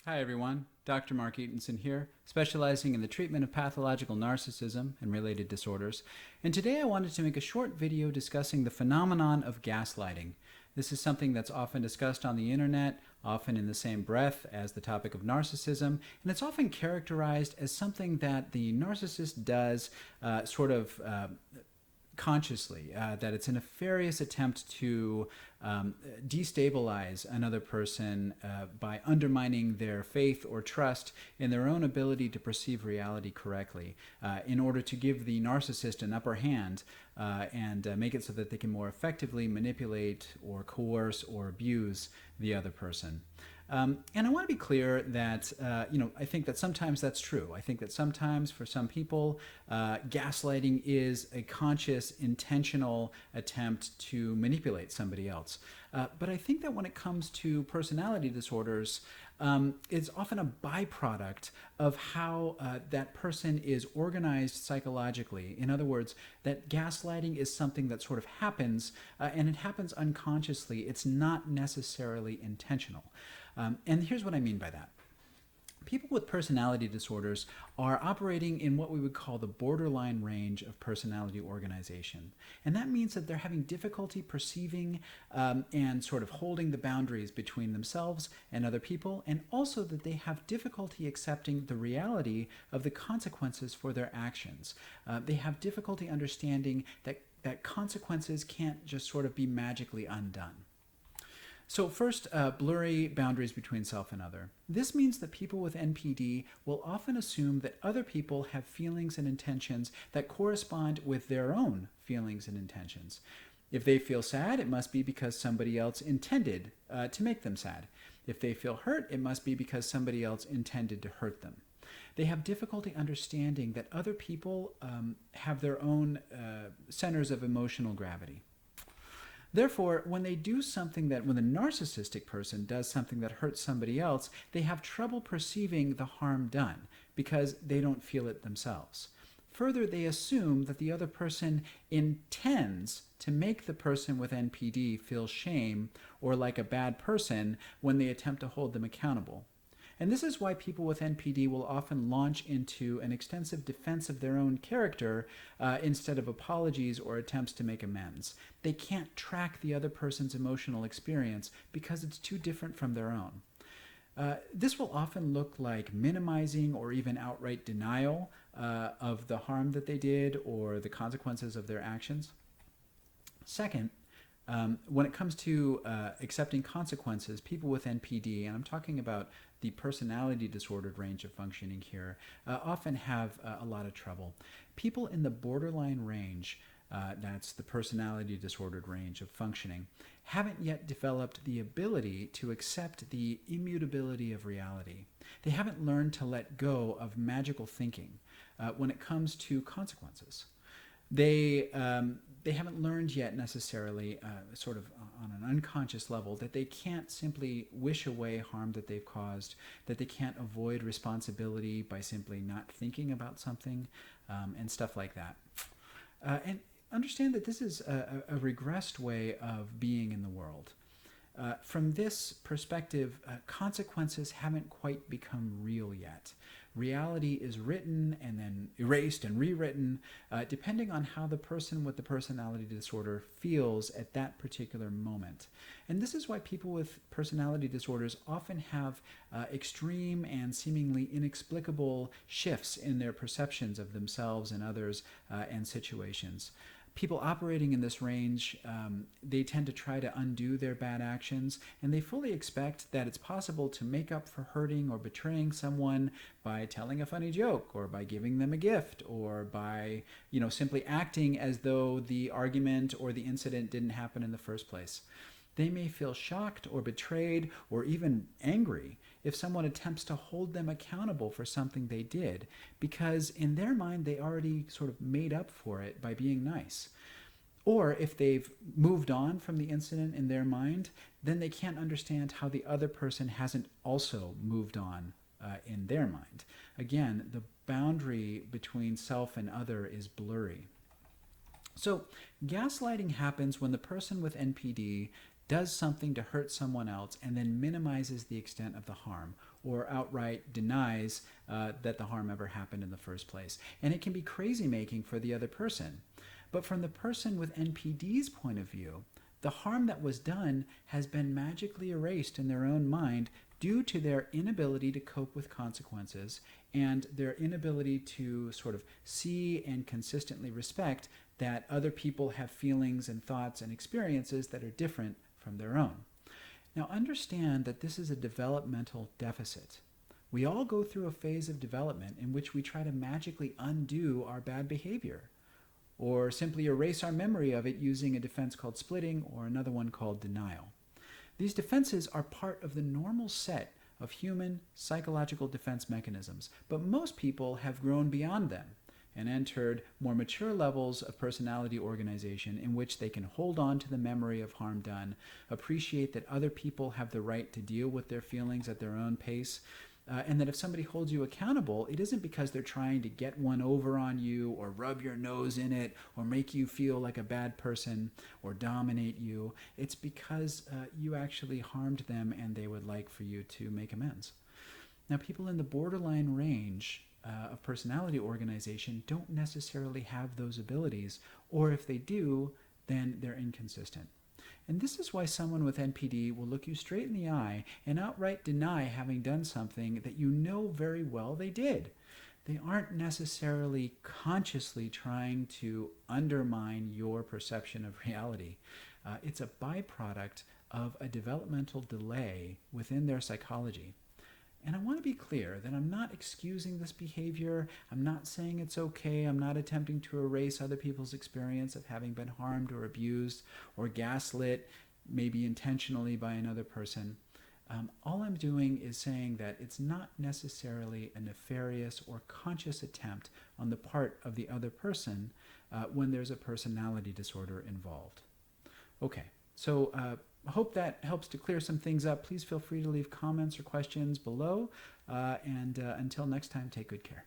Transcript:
Hi everyone, Dr. Mark Ettensohn here, specializing in the treatment of pathological narcissism and related disorders. And today I wanted to make a short video discussing the phenomenon of gaslighting. This is something that's often discussed on the internet, often in the same breath as the topic of narcissism, and it's often characterized as something that the narcissist does consciously, that it's a nefarious attempt to destabilize another person by undermining their faith or trust in their own ability to perceive reality correctly in order to give the narcissist an upper hand and make it so that they can more effectively manipulate or coerce or abuse the other person. And I want to be clear that, I think that sometimes that's true. I think that sometimes for some people, gaslighting is a conscious, intentional attempt to manipulate somebody else. But I think that when it comes to personality disorders, it's often a byproduct of how that person is organized psychologically. In other words, that gaslighting is something that sort of happens, and it happens unconsciously. It's not necessarily intentional. And here's what I mean by that. People with personality disorders are operating in what we would call the borderline range of personality organization. And that means that they're having difficulty perceiving and sort of holding the boundaries between themselves and other people, and also that they have difficulty accepting the reality of the consequences for their actions. They have difficulty understanding that consequences can't just sort of be magically undone. So first, blurry boundaries between self and other. This means that people with NPD will often assume that other people have feelings and intentions that correspond with their own feelings and intentions. If they feel sad, it must be because somebody else intended to make them sad. If they feel hurt, it must be because somebody else intended to hurt them. They have difficulty understanding that other people have their own centers of emotional gravity. Therefore, when the narcissistic person does something that hurts somebody else, they have trouble perceiving the harm done because they don't feel it themselves. Further, they assume that the other person intends to make the person with NPD feel shame or like a bad person when they attempt to hold them accountable. And this is why people with NPD will often launch into an extensive defense of their own character instead of apologies or attempts to make amends. They can't track the other person's emotional experience because it's too different from their own. This will often look like minimizing or even outright denial of the harm that they did or the consequences of their actions. Second, when it comes to accepting consequences, people with NPD, and I'm talking about the personality disordered range of functioning here, often have a lot of trouble. People in the borderline range, that's the personality disordered range of functioning, haven't yet developed the ability to accept the immutability of reality. They haven't learned to let go of magical thinking when it comes to consequences. They haven't learned yet necessarily, sort of on an unconscious level, that they can't simply wish away harm that they've caused, that they can't avoid responsibility by simply not thinking about something, and stuff like that. And understand that this is a regressed way of being in the world. From this perspective, consequences haven't quite become real yet. Reality is written and then erased and rewritten depending on how the person with the personality disorder feels at that particular moment. And this is why people with personality disorders often have extreme and seemingly inexplicable shifts in their perceptions of themselves and others and situations. People operating in this range, they tend to try to undo their bad actions, and they fully expect that it's possible to make up for hurting or betraying someone by telling a funny joke, or by giving them a gift, or by, simply acting as though the argument or the incident didn't happen in the first place. They may feel shocked or betrayed or even angry if someone attempts to hold them accountable for something they did, because in their mind they already sort of made up for it by being nice. Or if they've moved on from the incident in their mind, then they can't understand how the other person hasn't also moved on in their mind. Again, the boundary between self and other is blurry. So gaslighting happens when the person with NPD does something to hurt someone else and then minimizes the extent of the harm or outright denies that the harm ever happened in the first place. And it can be crazy making for the other person. But from the person with NPD's point of view, the harm that was done has been magically erased in their own mind due to their inability to cope with consequences and their inability to sort of see and consistently respect that other people have feelings and thoughts and experiences that are different from their own. Now understand that this is a developmental deficit. We all go through a phase of development in which we try to magically undo our bad behavior, or simply erase our memory of it using a defense called splitting or another one called denial. These defenses are part of the normal set of human psychological defense mechanisms, but most people have grown beyond them and entered more mature levels of personality organization in which they can hold on to the memory of harm done, appreciate that other people have the right to deal with their feelings at their own pace, and that if somebody holds you accountable, it isn't because they're trying to get one over on you or rub your nose in it or make you feel like a bad person or dominate you. It's because you actually harmed them and they would like for you to make amends. Now, people in the borderline range of personality organization don't necessarily have those abilities, or if they do, then they're inconsistent. And this is why someone with NPD will look you straight in the eye and outright deny having done something that you know very well they did. They aren't necessarily consciously trying to undermine your perception of reality. It's a byproduct of a developmental delay within their psychology. And I want to be clear that I'm not excusing this behavior. I'm not saying it's okay. I'm not attempting to erase other people's experience of having been harmed or abused or gaslit, maybe intentionally by another person. All I'm doing is saying that it's not necessarily a nefarious or conscious attempt on the part of the other person when there's a personality disorder involved. Okay, so I hope that helps to clear some things up. Please feel free to leave comments or questions below. And until next time, take good care.